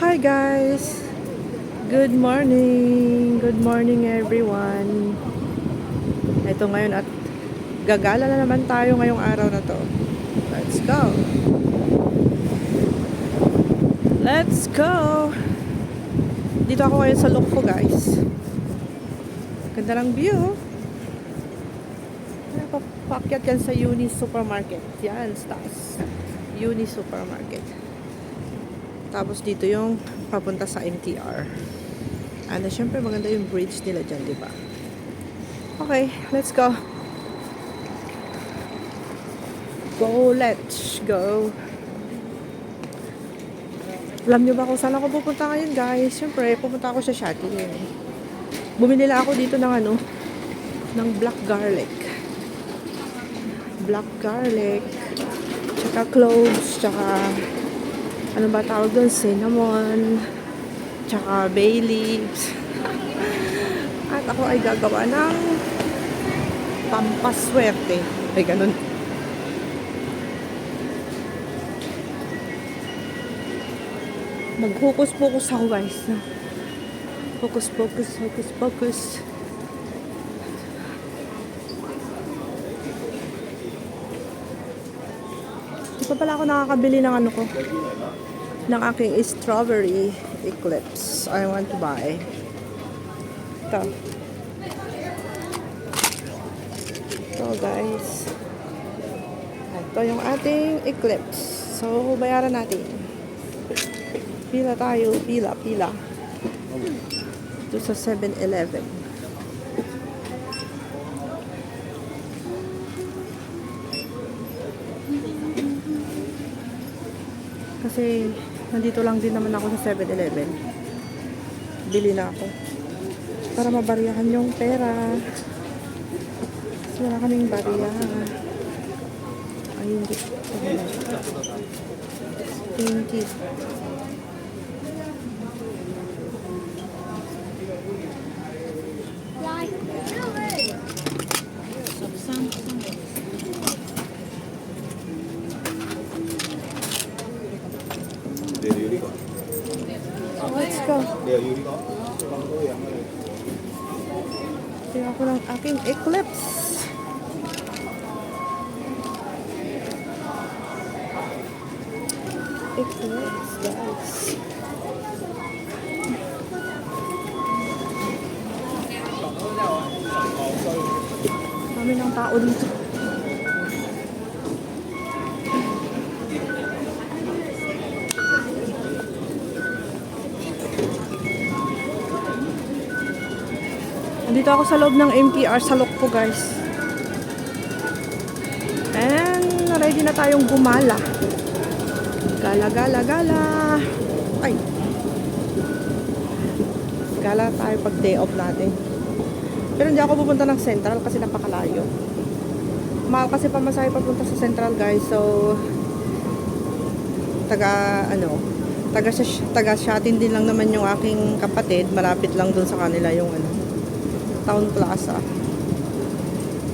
Hi guys! Good morning! Good morning everyone! Ito ngayon at gagala na naman tayo ngayong araw na to. Let's go! Let's go! Dito ako ngayon sa Lukpo guys. Ganda ng view. Papakyat yan sa Uni Supermarket. Yan, taas. Uni Supermarket. Tapos dito yung papunta sa MTR. And syempre maganda yung bridge nila dyan, di ba? Okay, let's go. Go, let's go. Alam nyo ba kung saan ako pupunta ngayon, guys? Syempre, pupunta ako sa Shati. Bumili lang ako dito ng ng black garlic. Black garlic. Tsaka cloves, tsaka ano ba tawag doon? Cinnamon. Tsaka bay leaves. At ako ay gagawa ng pampaswerte. Ay, ganun. Mag-focus-focus ako, guys. Focus. Di pa pala ako nakakabili ng ko. Ng aking strawberry eclipse. I want to buy. Ito. Ito, guys. Ito yung ating eclipse. So, bayaran natin. Pila tayo. Pila. Ito sa 7-Eleven. Kasi, nandito lang din naman ako sa 7-Eleven. Bili na ako. Para mabariyahan yung pera. Kasi wala kaming bariya. Ay, hindi. 20. Let's go. Tingnan ko ng aking eclipse. Eclipse, guys. Dami ng tao dito. Nandito ako sa loob ng MTR sa Lukpo, guys. And ready na tayong gumala. Gala. Ay. Gala tayo pag day off natin. Pero hindi ako pupunta ng Central kasi napakalayo. Mahal kasi pamasahe papunta sa Central, guys. So taga Shatin din lang naman yung aking kapatid. Malapit lang dun sa kanila yung Town Plaza.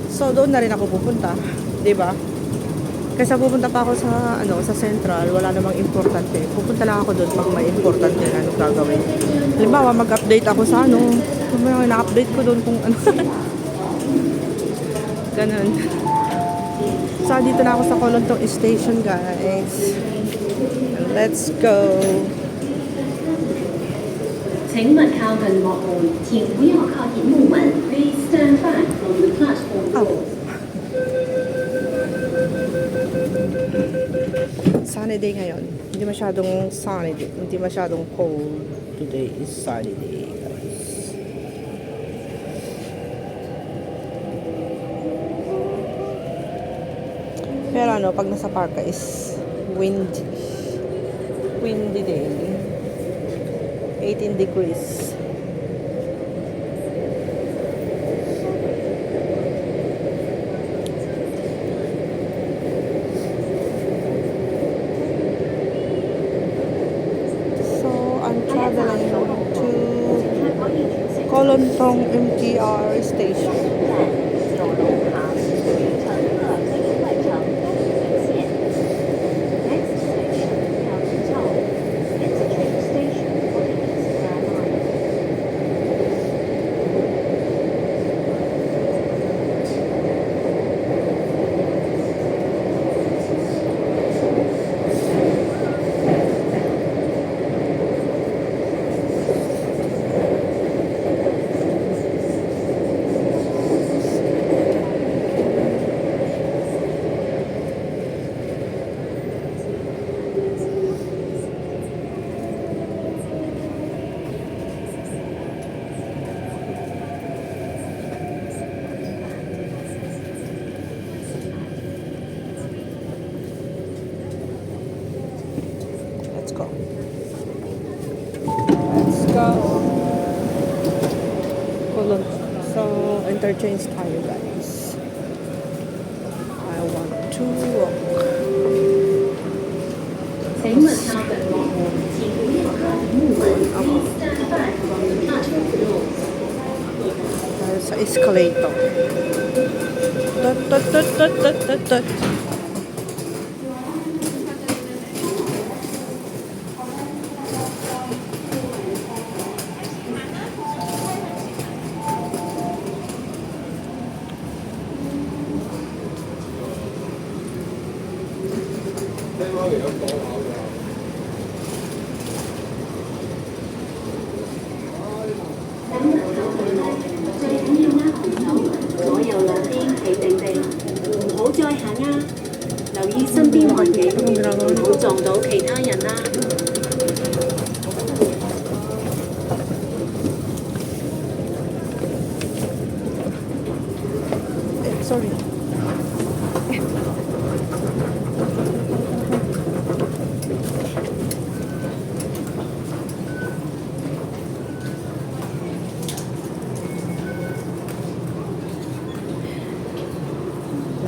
So doon na rin ako pupunta, 'di ba? Kaysa pupunta pa ako sa sa Central, wala namang importante. Pupunta lang ako doon pag may importante na gagawin. Halimbawa, mag-update ako sa na-update ko doon kung ganun. So dito na ako sa Kolontong Station, guys. Let's go. 请勿靠近幕門，請不要靠近木門。Please stand back from the platform door. Sunny day ngayon. Hindi masyadong sunny day. Hindi masyadong cold. Today is sunny day, guys. Pero pag nasa parka is windy. Windy day. 18 degrees. So, I'm traveling to Kolontong MTR station. Next station, Cao Cao. It's a train station. Let's go. Kulon. So, interchange tayo guys. I want to walk. 请问他本路，请不要靠近木门。Please stand back from the platform doors. Tayo sa escalator. Tut, tut, tut, tut, tut, tut, tut. Sorry.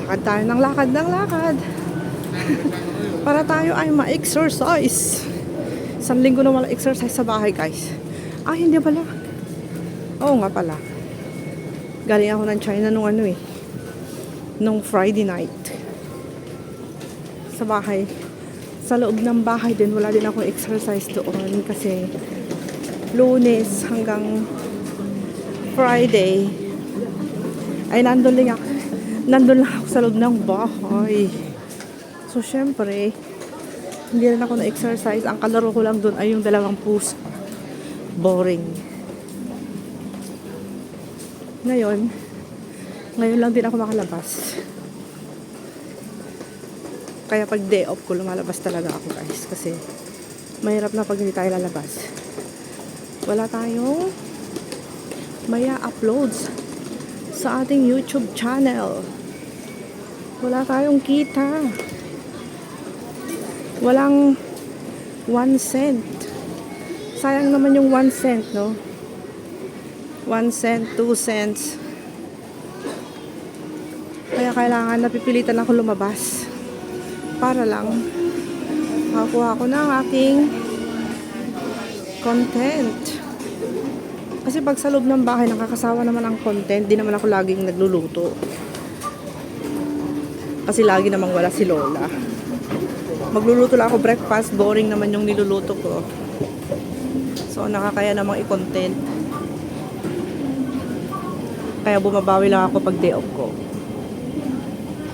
Lakad tayo ng lakad. Para tayo ay ma-exercise. Isang linggo na wala exercise sa bahay, guys. Ay, hindi pala. Oo nga pala. Galing ako ng China nung Friday night. Sa bahay. Sa loob ng bahay din, wala din ako exercise doon kasi Lunes hanggang Friday ay nandun lang ako sa loob ng bahay. So, syempre, hindi rin ako na-exercise. Ang kalaro ko lang doon ay yung dalawang puso. Boring. Ngayon lang din ako makalabas. Kaya pag day off ko, lumalabas talaga ako, guys. Kasi, mahirap na pag hindi tayo lalabas. Wala tayong maya uploads sa ating YouTube channel. Wala tayong kita. Walang 1 cent. Sayang naman yung 1 cent, no? 1 cent, 2 cents. Kaya kailangan napipilitan ako lumabas para lang makakuha ko ng aking content. Kasi pag sa loob ng bahay nakakasawa naman ang content, di naman ako laging nagluluto. Kasi lagi namang wala si Lola. Magluluto lang ako breakfast, boring naman yung niluluto ko. So nakakaya namang i-content. Kaya bumabawi lang ako pag day off ko.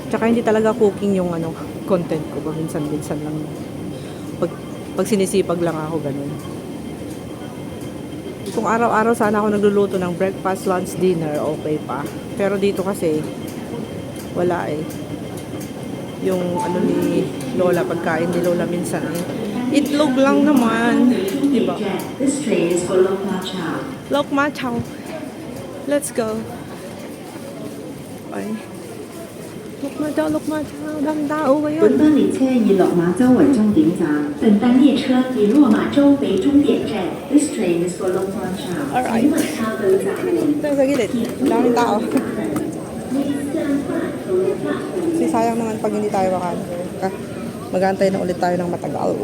Tsaka hindi talaga cooking yung content ko. Minsan-minsan lang. Pag sinisipag lang ako, ganun. Kung araw-araw sana ako nagluluto ng breakfast, lunch, dinner, okay pa. Pero dito kasi, wala eh. Yung ni Lola, pagkain ni Lola minsan itlog lang naman. Diba? This train is for Lok Ma Chau. Lok Ma Chau. Let's go. Ay. Lok Ma Chau, Lok Ma Chau. Daming tao ngayon. 本班列车以落馬洲為終點站。本班列車以落馬洲為終點站。This train is for Lok Ma Chau. Alright. 請問靠到站門。 Ito sa gilid. Daming tao. Please stand back from the platform. Kasi sayang naman pag hindi tayo mag-aantay na ulit tayo ng matagal.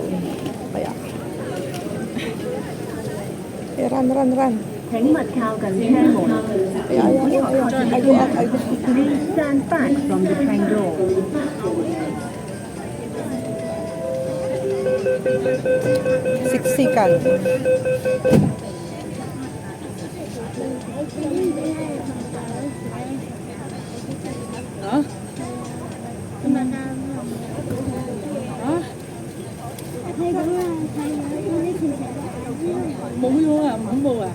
Kaya. Run. 請勿靠近車門。 I go up. Please stand back from the train door. Siksikan. Huh?冇luôn à, không mua à?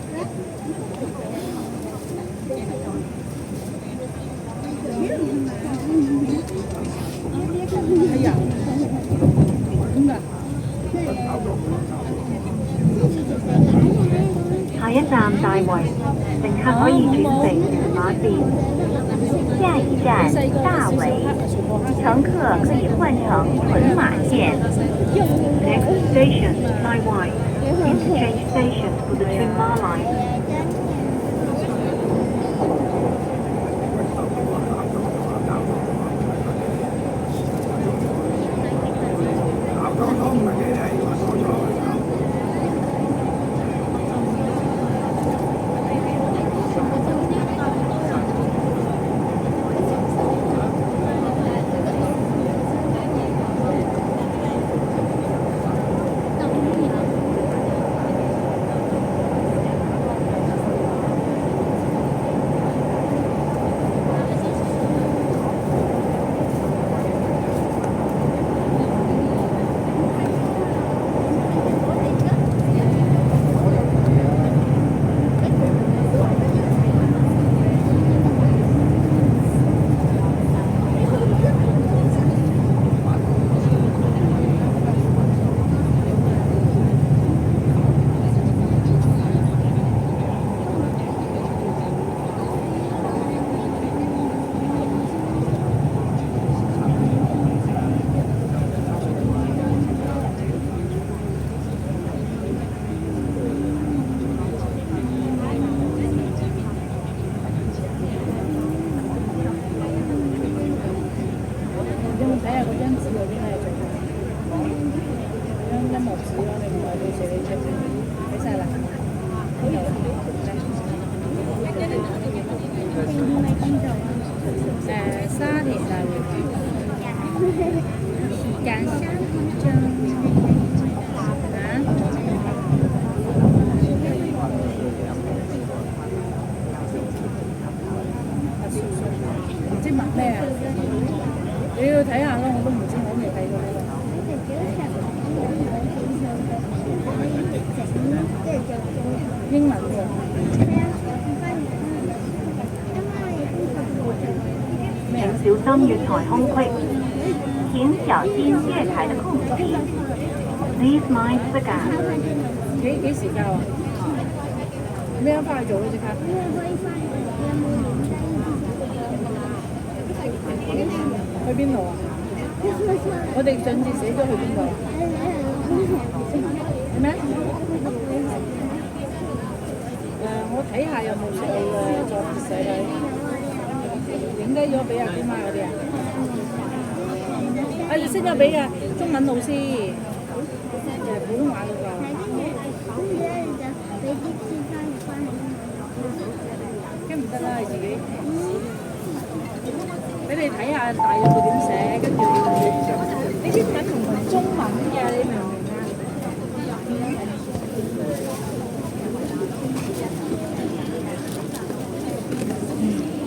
Hay à? Đúng rồi. 下一站大圍，乘客可以轉乘馬線。下一站大圍，乘客可以換乘屯馬線。Next station, Taiwan. Interchange station for the Chinma line.请小心月台空隙，请小心月台的空隙。Please mind the gap。幾時交啊？咩翻去做咧？即刻？去邊度啊？我哋上次寫咗去邊度？係咩？我睇下有冇寫喎，再寫低。影低咗俾阿姑媽嗰啲啊？啊，你識咗俾嘅中文老師，普通話嗰個。梗唔得啦，你自己。俾你睇下大約會點寫，跟住你英文同中文嘅，你明唔明啊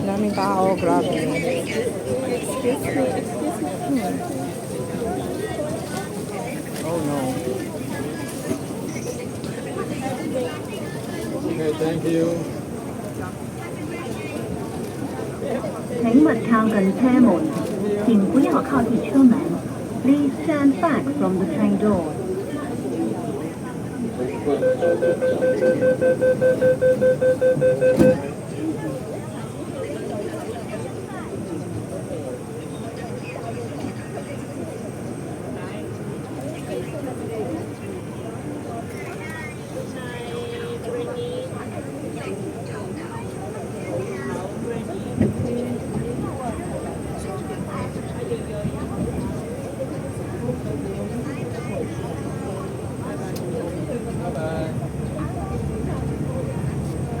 ？Daming tao, grabe. Oh no. Okay, thank you. 請勿靠近車門，請不要靠近車門。Please stand back from the train door.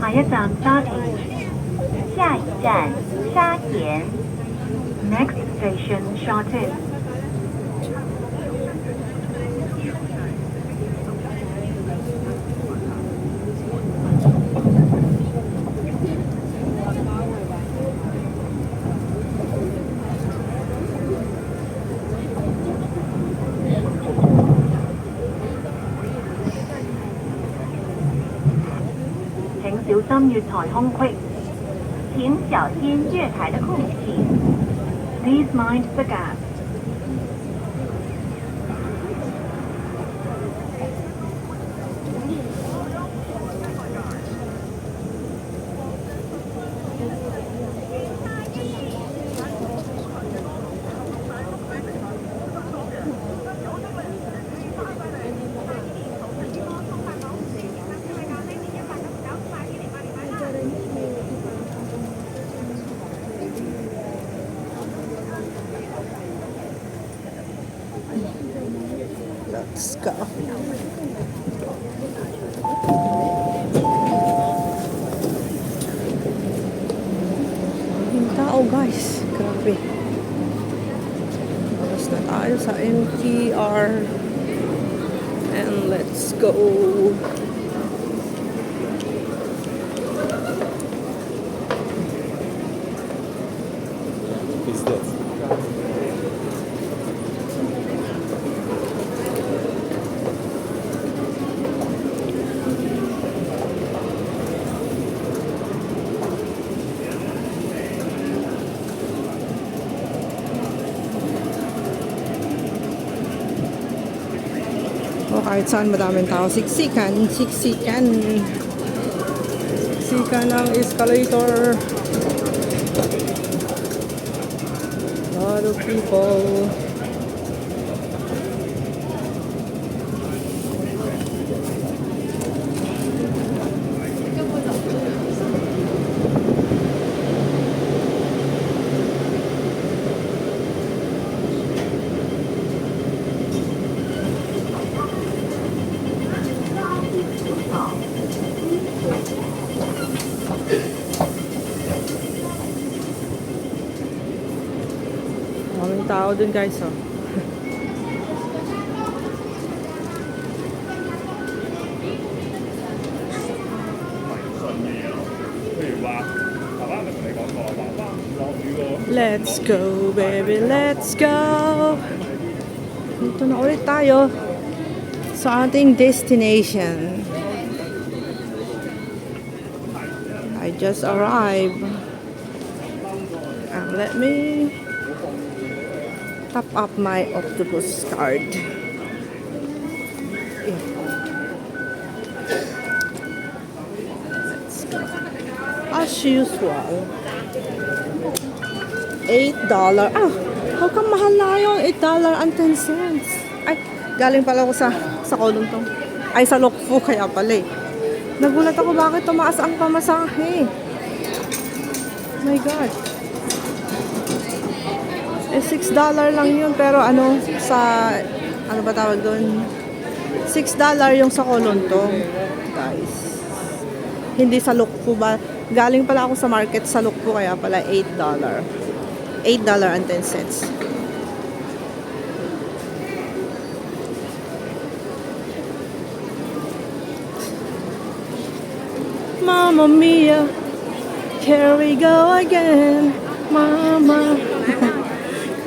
下一站沙田，下一站沙田。Next station Sha-Tin。請小心月台空隙，請小心月台的空隙。Please mind the gap。tayo sa MTR. And let's go. Is this? O kahit saan madaming tao. Siksikan ng escalator. Lot of people. Maraming tao dun guys, oh. Let's go, baby, let's go. Dito na ulit tayo sa ating destination. I just arrived. And let me top up my octopus card. Yeah. Let's go. As usual. $8. Ah, how come mahal na yung $8.10? Ay, galing pala ako sa Kolong to. Ay, sa Lokfu kaya pala eh. Nagulat ako bakit tumaas ang pamasahe. My God. Eh, $6 lang yun. Pero ano, sa, ano ba tawag doon? $6 yung sa Kolonto. Guys. Hindi sa Lokfu ba? Galing pala ako sa market sa Lokfu kaya pala $8. $8.10. Mamma mia, here we go again, Mama.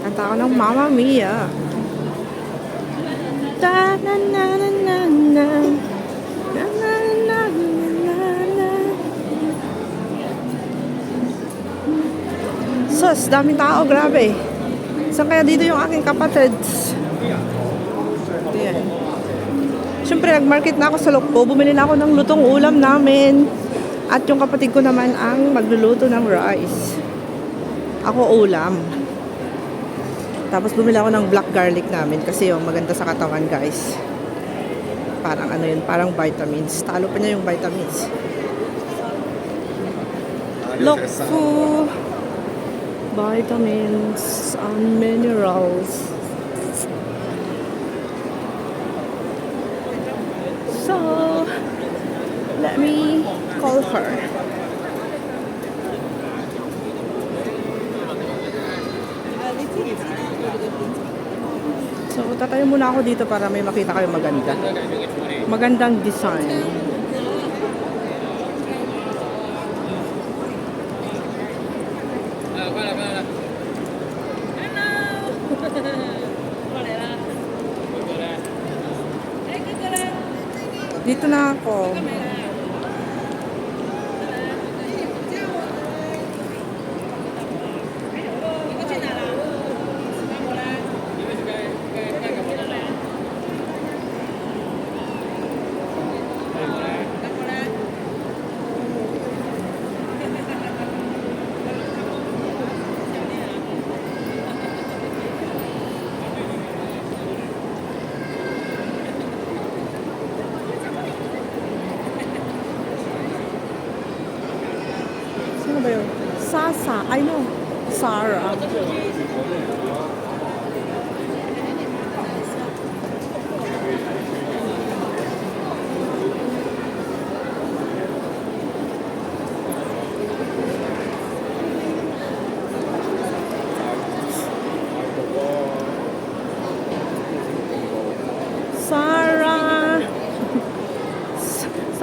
Kanta ko ng Mamma Mia. Da na na na na na. Na na na na na. Sus, daming tao, grabe. Saan kaya dito yung aking kapatid? Ayan. Siyempre, nag-market na ako sa Lokpo. Bumili na ako ng lutong ulam namin. At yung kapatid ko naman ang magluluto ng rice. Ako ulam. Tapos bumili ako ng black garlic namin kasi yung maganda sa katawan, guys. Parang ano yun, parang vitamins. Talo pa niya yung vitamins. Lokfu. Vitamins and minerals. So, let me call her. So, tatayo muna ako dito para may makita kayo maganda. Magandang design. Dito na ako. Sino ba yun? Sasa. I know. Sarah.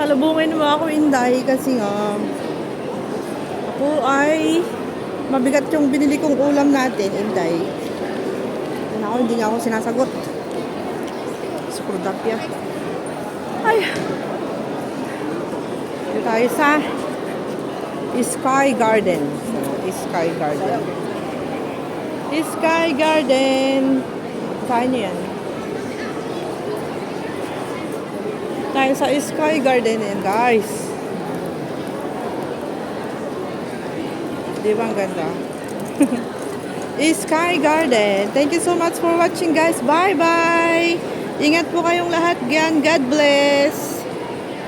Salubungin mo ako, Inday, kasi nga ako ay mabigat yung binili kong ulam natin, Inday. Yan ako, hindi nga ako sinasagot. Skurdapya. Ay! Dito tayo sa Sky Garden. So, Sky Garden. Sky Garden. Saan niyo yan? Tayo sa Sky Garden yan, guys. Di ba ang ganda? Sky Garden. Thank you so much for watching, guys. Bye-bye! Ingat po kayong lahat. God bless!